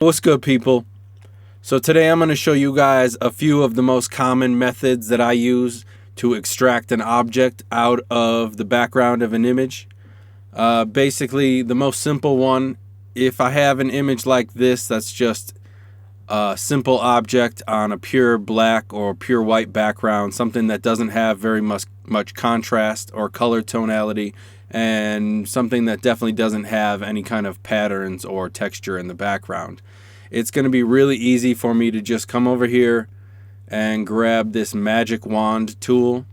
What's good, people? So today I'm going to show you guys a few of the most common methods that I use to extract an object out of the background of an image. Basically, the most simple one, if I have an image like this that's just a simple object on a pure black or pure white background, something that doesn't have very much contrast or color tonality, and something that definitely doesn't have any kind of patterns or texture in the background. It's going to be really easy for me to just come over here and grab this magic wand tool.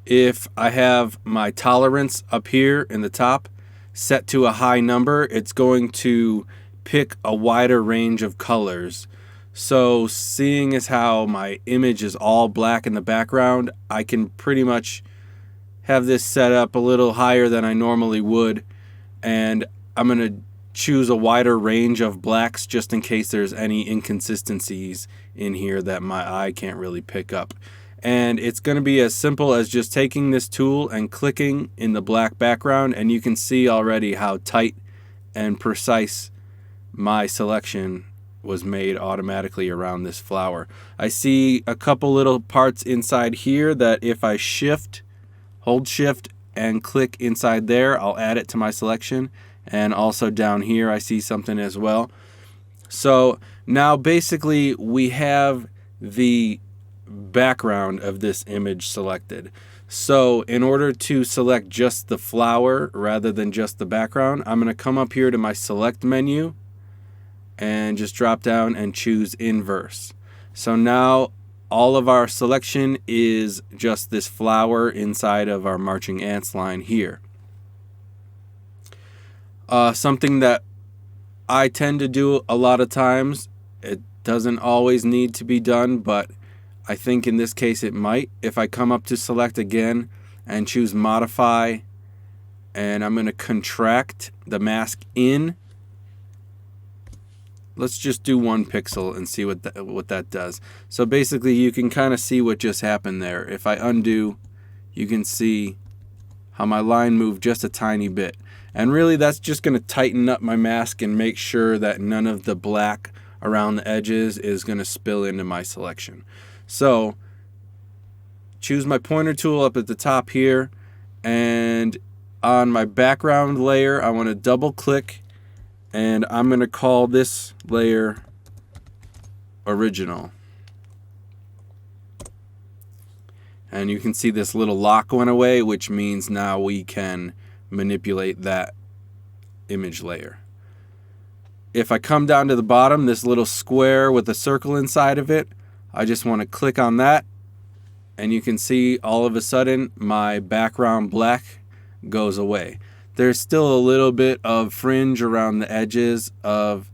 If I have my tolerance up here in the top set to a high number, it's going to pick a wider range of colors. So seeing as how my image is all black in the background, I can pretty much have this set up a little higher than I normally would, and I'm going to choose a wider range of blacks just in case there's any inconsistencies in here that my eye can't really pick up. And it's going to be as simple as just taking this tool and clicking in the black background, and you can see already how tight and precise my selection was made automatically around this flower. I see a couple little parts inside here that if I hold shift and click inside there, I'll add it to my selection. And also down here I see something as well. So now basically we have the background of this image selected. So in order to select just the flower rather than just the background, I'm going to come up here to my select menu and just drop down and choose inverse. So now all of our selection is just this flower inside of our marching ants line here. Something that I tend to do a lot of times, it doesn't always need to be done, but I think in this case it might. If I come up to select again and choose modify, and I'm going to contract the mask in. Let's just do 1 pixel and see what that does. So basically you can kind of see what just happened there. If I undo, you can see how my line moved just a tiny bit. And really that's just going to tighten up my mask and make sure that none of the black around the edges is going to spill into my selection. So choose my pointer tool up at the top here, and on my background layer I want to double click, and I'm going to call this layer original. And you can see this little lock went away, which means now we can manipulate that image layer. If I come down to the bottom, this little square with a circle inside of it, I just want to click on that, and you can see all of a sudden my background black goes away. There's still a little bit of fringe around the edges of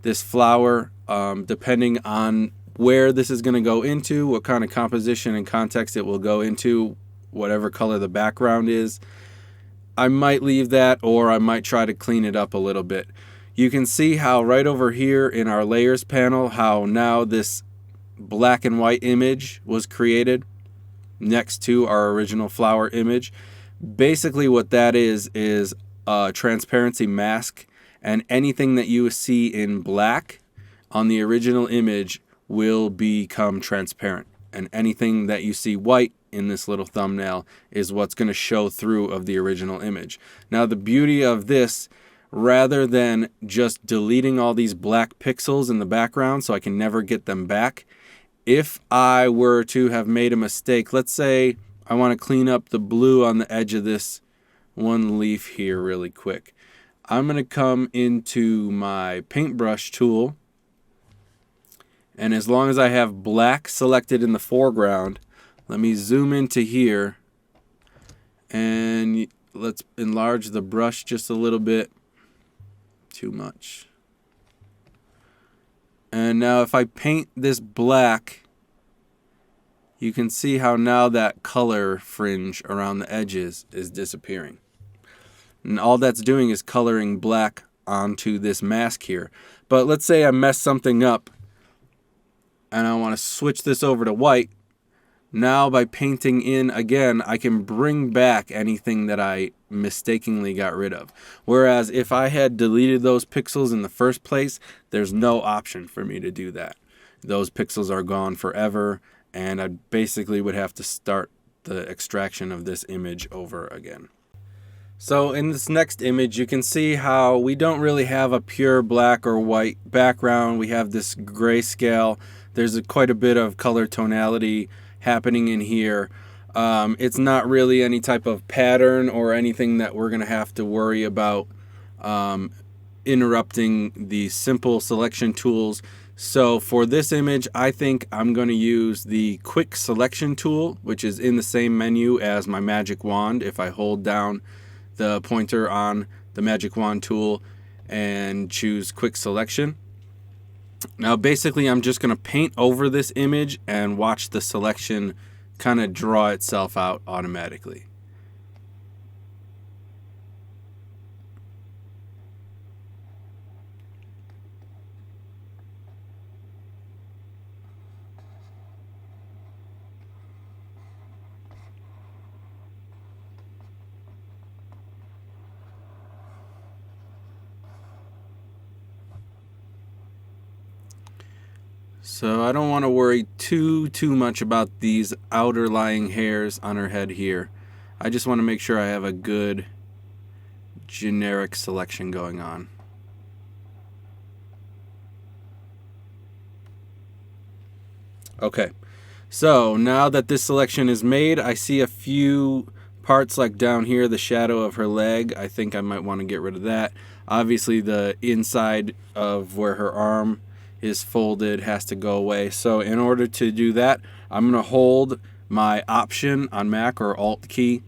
this flower, depending on where this is going to go into, what kind of composition and context it will go into, whatever color the background is. I might leave that, or I might try to clean it up a little bit. You can see how right over here in our layers panel, how now this black and white image was created next to our original flower image. Basically what that is a transparency mask, and anything that you see in black on the original image will become transparent, and anything that you see white in this little thumbnail is what's going to show through of the original image. Now the beauty of this, rather than just deleting all these black pixels in the background so I can never get them back, if I were to have made a mistake, let's say I want to clean up the blue on the edge of this one leaf here really quick. I'm going to come into my paintbrush tool, and as long as I have black selected in the foreground, let me zoom into here, and let's enlarge the brush just a little bit. Too much. And now if I paint this black, you can see how now that color fringe around the edges is disappearing. And all that's doing is coloring black onto this mask here. But let's say I mess something up and I want to switch this over to white. Now by painting in again, I can bring back anything that I mistakenly got rid of. Whereas if I had deleted those pixels in the first place, there's no option for me to do that. Those pixels are gone forever, and I basically would have to start the extraction of this image over again. So in this next image, you can see how we don't really have a pure black or white background. We have this grayscale. There's quite a bit of color tonality happening in here. It's not really any type of pattern or anything that we're going to have to worry about interrupting the simple selection tools. So for this image, I think I'm going to use the quick selection tool, which is in the same menu as my magic wand. If I hold down the pointer on the magic wand tool and choose quick selection. Now basically I'm just going to paint over this image and watch the selection kind of draw itself out automatically. So I don't want to worry too much about these outer lying hairs on her head here. I just want to make sure I have a good generic selection going on. Okay, so now that this selection is made, I see a few parts like down here, the shadow of her leg. I think I might want to get rid of that. Obviously the inside of where her arm is folded has to go away. So in order to do that, I'm going to hold my Option on Mac or Alt key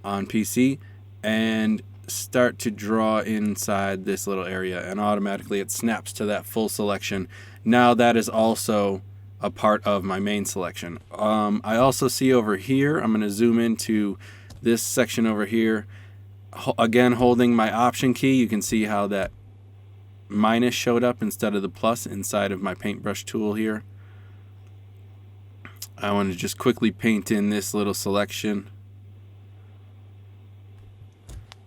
on PC and start to draw inside this little area, and automatically it snaps to that full selection. Now that is also a part of my main selection. I also see over here, I'm going to zoom into this section over here. Again, holding my Option key, you can see how that minus showed up instead of the plus inside of my paintbrush tool here. I want to just quickly paint in this little selection,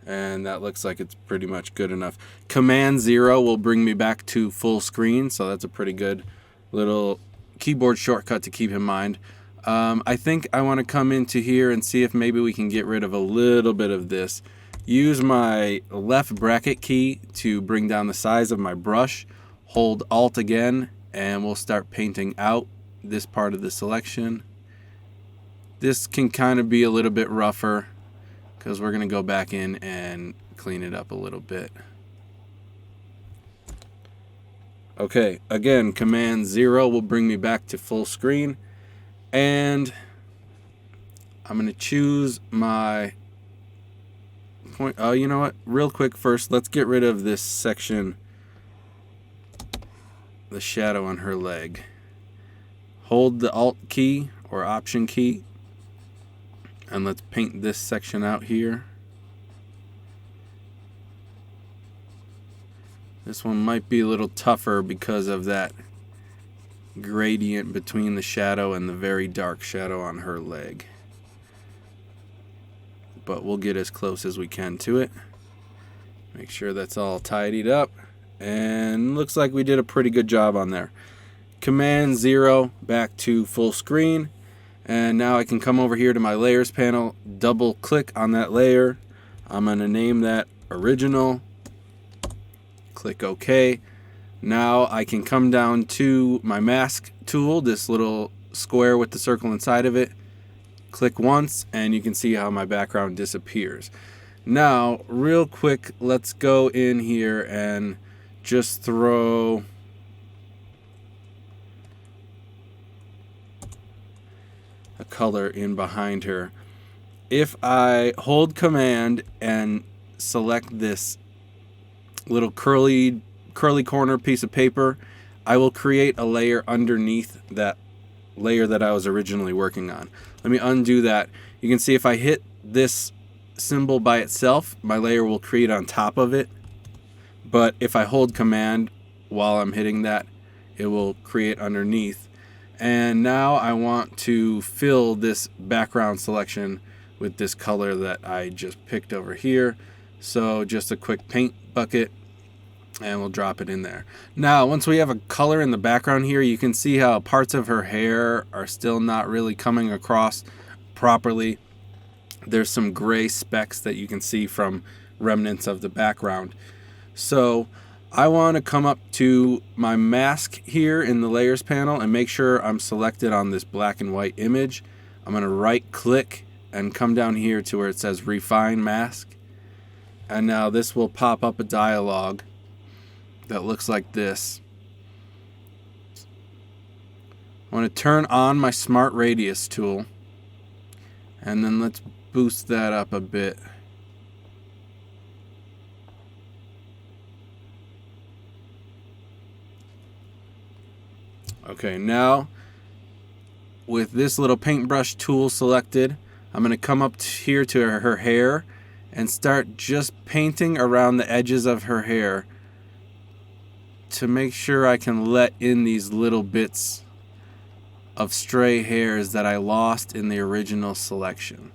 and that looks like it's pretty much good enough. Command 0 will bring me back to full screen, so that's a pretty good little keyboard shortcut to keep in mind. I think I want to come into here and see if maybe we can get rid of a little bit of this. Use my left bracket key to bring down the size of my brush. Hold Alt again, and we'll start painting out this part of the selection. This can kind of be a little bit rougher because we're going to go back in and clean it up a little bit. Okay, again, Command 0 will bring me back to full screen, and I'm going to choose my point. Oh, you know what? Real quick first, let's get rid of this section, the shadow on her leg. Hold the Alt key or Option key, and let's paint this section out here. This one might be a little tougher because of that gradient between the shadow and the very dark shadow on her leg. But we'll get as close as we can to it. Make sure that's all tidied up. And looks like we did a pretty good job on there. Command 0 back to full screen. And now I can come over here to my layers panel, double click on that layer. I'm going to name that Original. Click OK. Now I can come down to my mask tool, this little square with the circle inside of it. Click once and you can see how my background disappears. Now, real quick, let's go in here and just throw a color in behind her. If I hold Command and select this little curly corner piece of paper, I will create a layer underneath that layer that I was originally working on. Let me undo that. You can see if I hit this symbol by itself, my layer will create on top of it. But if I hold Command while I'm hitting that, it will create underneath. And now I want to fill this background selection with this color that I just picked over here. So just a quick paint bucket, and we'll drop it in there. Now, once we have a color in the background here, you can see how parts of her hair are still not really coming across properly. There's some gray specks that you can see from remnants of the background. So I want to come up to my mask here in the layers panel and make sure I'm selected on this black and white image. I'm going to right click and come down here to where it says refine mask. And now this will pop up a dialog that looks like this. I want to turn on my smart radius tool, and then let's boost that up a bit. Okay, now with this little paintbrush tool selected, I'm going to come up here to her hair and start just painting around the edges of her hair to make sure I can let in these little bits of stray hairs that I lost in the original selection.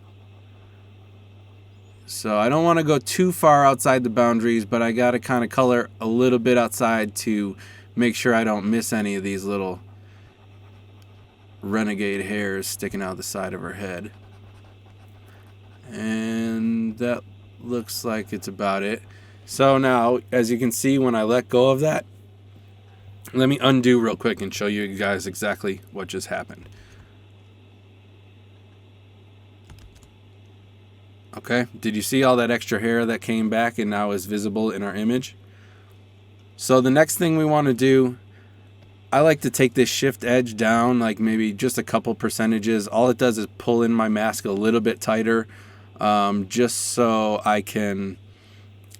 So I don't want to go too far outside the boundaries, but I got to kind of color a little bit outside to make sure I don't miss any of these little renegade hairs sticking out the side of her head. And that looks like it's about it. So now, as you can see, when I let go of that, let me undo real quick and show you guys exactly what just happened. Okay, did you see all that extra hair that came back and now is visible in our image? So the next thing we want to do, I like to take this shift edge down like maybe just a couple percentages. All it does is pull in my mask a little bit tighter, just so I can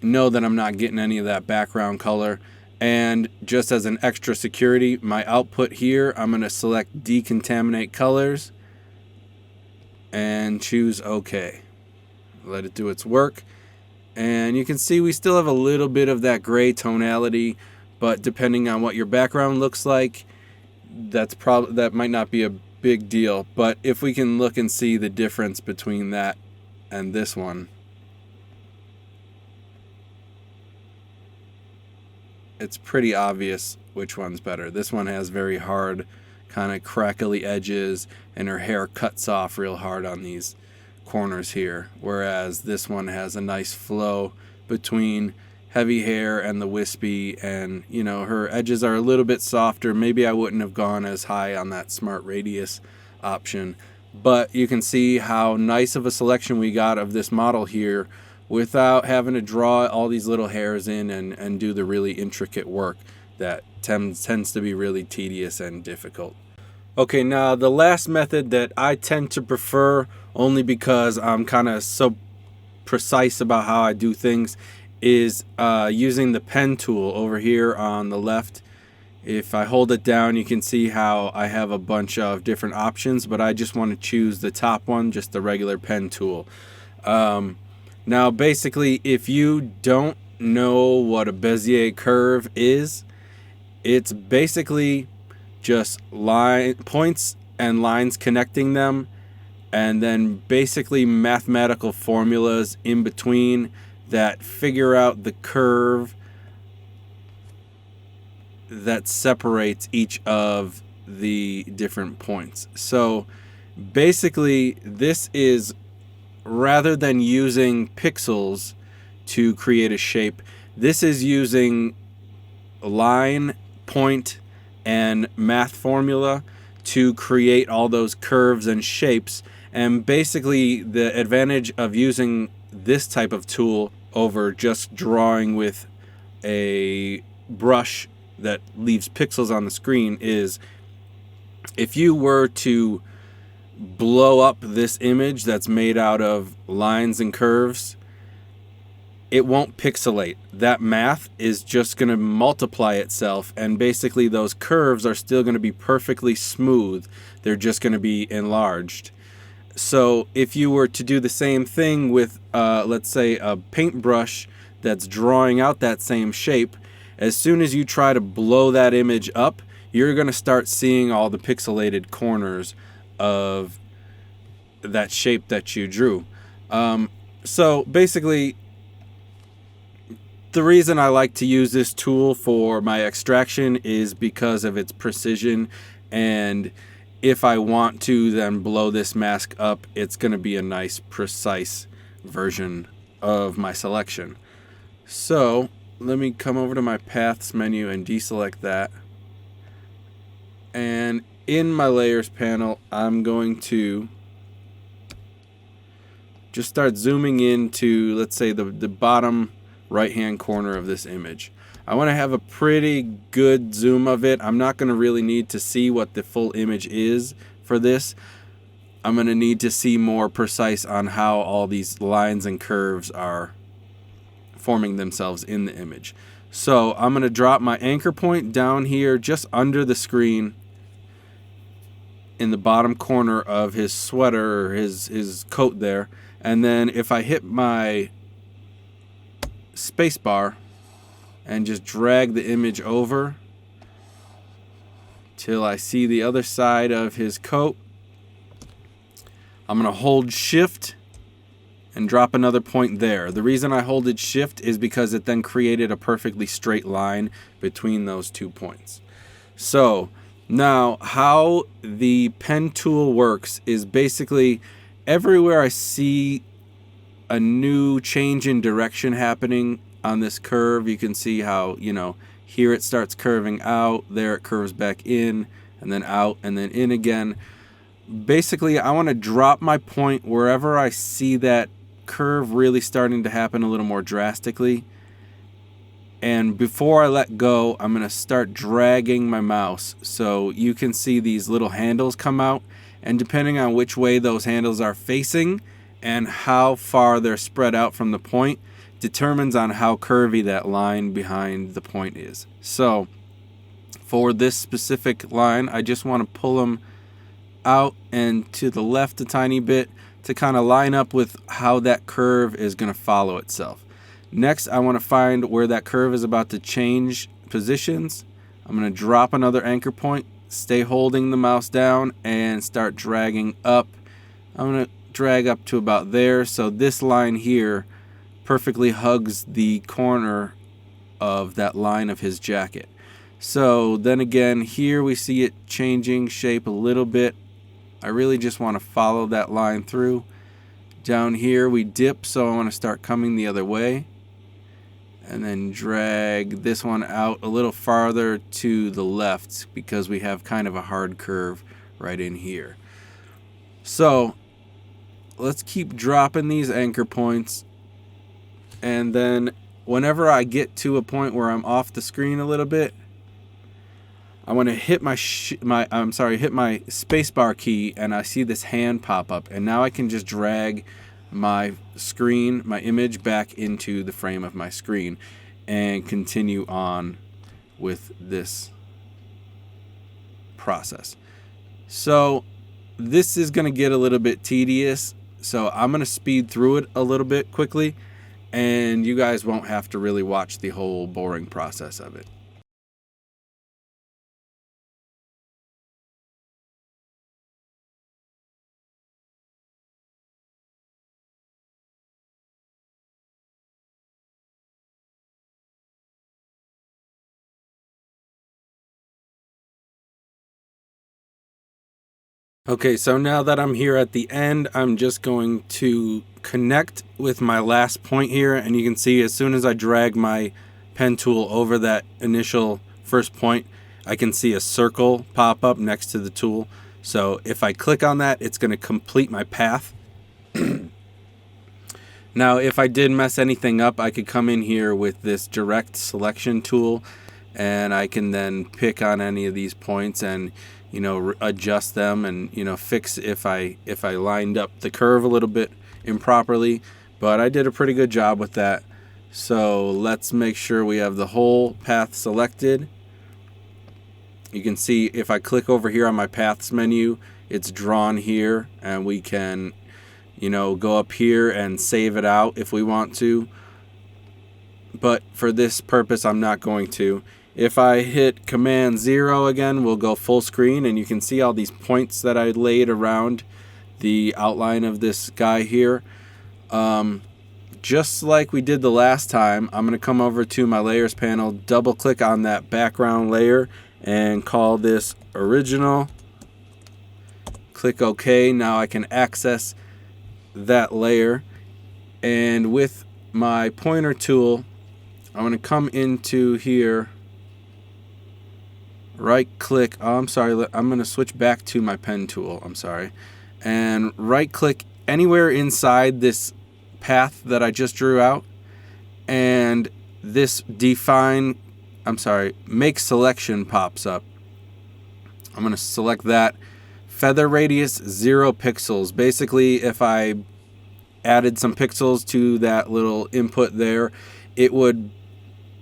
know that I'm not getting any of that background color. And just as an extra security, my output here, I'm going to select decontaminate colors and choose OK. Let it do its work. And you can see we still have a little bit of that gray tonality, but depending on what your background looks like, that might not be a big deal. But if we can look and see the difference between that and this one, it's pretty obvious which one's better. This one has very hard, kind of crackly edges, and her hair cuts off real hard on these corners here, whereas this one has a nice flow between heavy hair and the wispy, and you know, her edges are a little bit softer. Maybe I wouldn't have gone as high on that smart radius option, but you can see how nice of a selection we got of this model here without having to draw all these little hairs in and do the really intricate work that tends to be really tedious and difficult. Okay, now the last method that I tend to prefer, only because I'm kind of so precise about how I do things, is using the pen tool over here on the left. If I hold it down, you can see how I have a bunch of different options, but I just want to choose the top one, just the regular pen tool. Now, basically, if you don't know what a Bezier curve is, it's basically just points and lines connecting them, and then basically mathematical formulas in between that figure out the curve that separates each of the different points. So basically, this is, rather than using pixels to create a shape, this is using line, point, and math formula to create all those curves and shapes. And basically, the advantage of using this type of tool over just drawing with a brush that leaves pixels on the screen is, if you were to blow up this image that's made out of lines and curves, it won't pixelate. That math is just going to multiply itself, and basically those curves are still going to be perfectly smooth. They're just going to be enlarged. So if you were to do the same thing with, let's say, a paintbrush that's drawing out that same shape, as soon as you try to blow that image up, you're going to start seeing all the pixelated corners of that shape that you drew. So basically, the reason I like to use this tool for my extraction is because of its precision, and if I want to then blow this mask up, it's going to be a nice precise version of my selection. So let me come over to my paths menu and deselect that, and in my layers panel I'm going to just start zooming into, let's say, the bottom right hand corner of this image. I want to have a pretty good zoom of it. I'm not going to really need to see what the full image is for this. I'm going to need to see more precise on how all these lines and curves are forming themselves in the image. So I'm going to drop my anchor point down here just under the screen in the bottom corner of his sweater or his coat there. And then if I hit my space bar and just drag the image over till I see the other side of his coat, I'm going to hold shift and drop another point there. The reason I hold shift is because it then created a perfectly straight line between those 2 points. So now how the pen tool works is basically everywhere I see a new change in direction happening on this curve, you can see how, here it starts curving out, there it curves back in, and then out, and then in again. Basically, I want to drop my point wherever I see that curve really starting to happen a little more drastically. And before I let go, I'm going to start dragging my mouse so you can see these little handles come out. And depending on which way those handles are facing and how far they're spread out from the point determines on how curvy that line behind the point is. So for this specific line, I just want to pull them out and to the left a tiny bit to kind of line up with how that curve is going to follow itself. Next, I want to find where that curve is about to change positions. I'm going to drop another anchor point, stay holding the mouse down, and start dragging up. I'm going to drag up to about there. So this line here perfectly hugs the corner of that line of his jacket. So then again, here we see it changing shape a little bit. I really just want to follow that line through. Down here we dip, so I want to start coming the other way. And then drag this one out a little farther to the left because we have kind of a hard curve right in here. So let's keep dropping these anchor points. And then whenever I get to a point where I'm off the screen a little bit, I want to hit my spacebar key, and I see this hand pop up, and now I can just drag my screen, my image back into the frame of my screen and continue on with this process. So this is going to get a little bit tedious, so I'm going to speed through it a little bit quickly, and you guys won't have to really watch the whole boring process of it. Okay, so now that I'm here at the end, I'm just going to connect with my last point here, and you can see as soon as I drag my pen tool over that initial first point, I can see a circle pop up next to the tool. So if I click on that, it's going to complete my path. Now, if I did mess anything up, I could come in here with this direct selection tool, and I can then pick on any of these points and adjust them and fix if I lined up the curve a little bit improperly. But I did a pretty good job with that. So let's make sure we have the whole path selected. You can see if I click over here on my paths menu, it's drawn here, and we can go up here and save it out if we want to. But for this purpose, I'm not going to. If I hit Command 0 again, we'll go full screen, and you can see all these points that I laid around the outline of this guy here. Just like we did the last time, I'm going to come over to my layers panel, double click on that background layer and call this original. Click OK. Now I can access that layer, and with my pointer tool I'm going to come into here, right click, I'm sorry, I'm going to switch back to my pen tool, I'm sorry, and right click anywhere inside this path that I just drew out, and this make selection pops up. I'm going to select that. Feather radius 0 pixels. Basically, if I added some pixels to that little input there, it would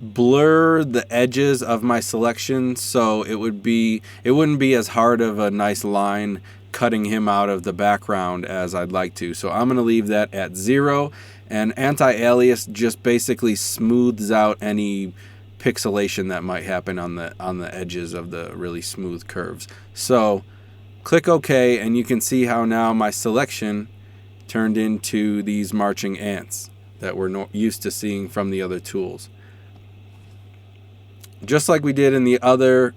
blur the edges of my selection, so it wouldn't be as hard of a nice line cutting him out of the background as I'd like to. So I'm going to leave that at 0, and anti-alias just basically smooths out any pixelation that might happen on the edges of the really smooth curves. So click OK, and you can see how now my selection turned into these marching ants that we're used to seeing from the other tools. Just like we did in the other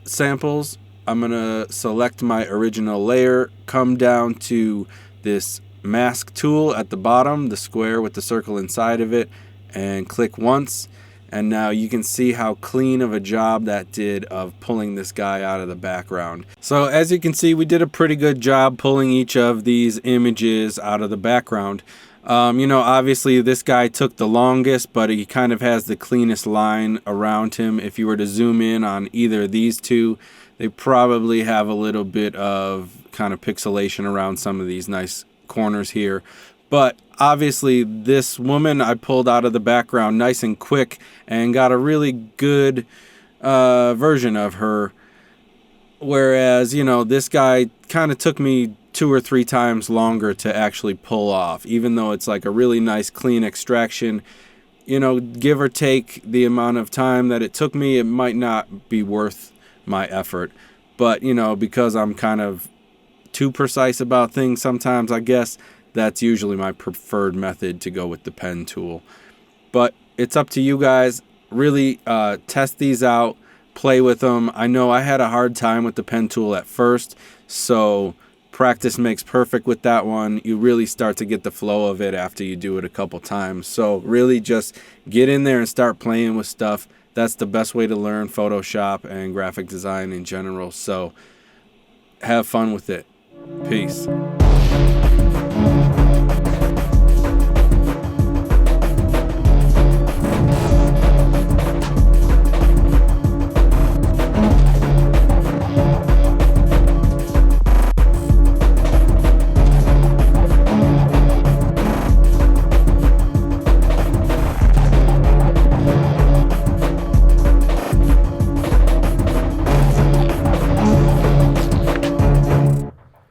samples, I'm going to select my original layer, come down to this mask tool at the bottom, the square with the circle inside of it, and click once. And now you can see how clean of a job that did of pulling this guy out of the background. So as you can see, we did a pretty good job pulling each of these images out of the background. Obviously this guy took the longest, but he kind of has the cleanest line around him. If you were to zoom in on either of these two, they probably have a little bit of kind of pixelation around some of these nice corners here. But obviously this woman I pulled out of the background nice and quick and got a really good version of her. Whereas, this guy kind of took me 2 or 3 times longer to actually pull off, even though it's like a really nice clean extraction. Give or take the amount of time that it took me, it might not be worth my effort. But, because I'm kind of too precise about things sometimes, I guess that's usually my preferred method, to go with the pen tool. But it's up to you guys. Really test these out, play with them. I know I had a hard time with the pen tool at first, so practice makes perfect with that one. You really start to get the flow of it after you do it a couple times. So really just get in there and start playing with stuff. That's the best way to learn Photoshop and graphic design in general. So have fun with it. Peace.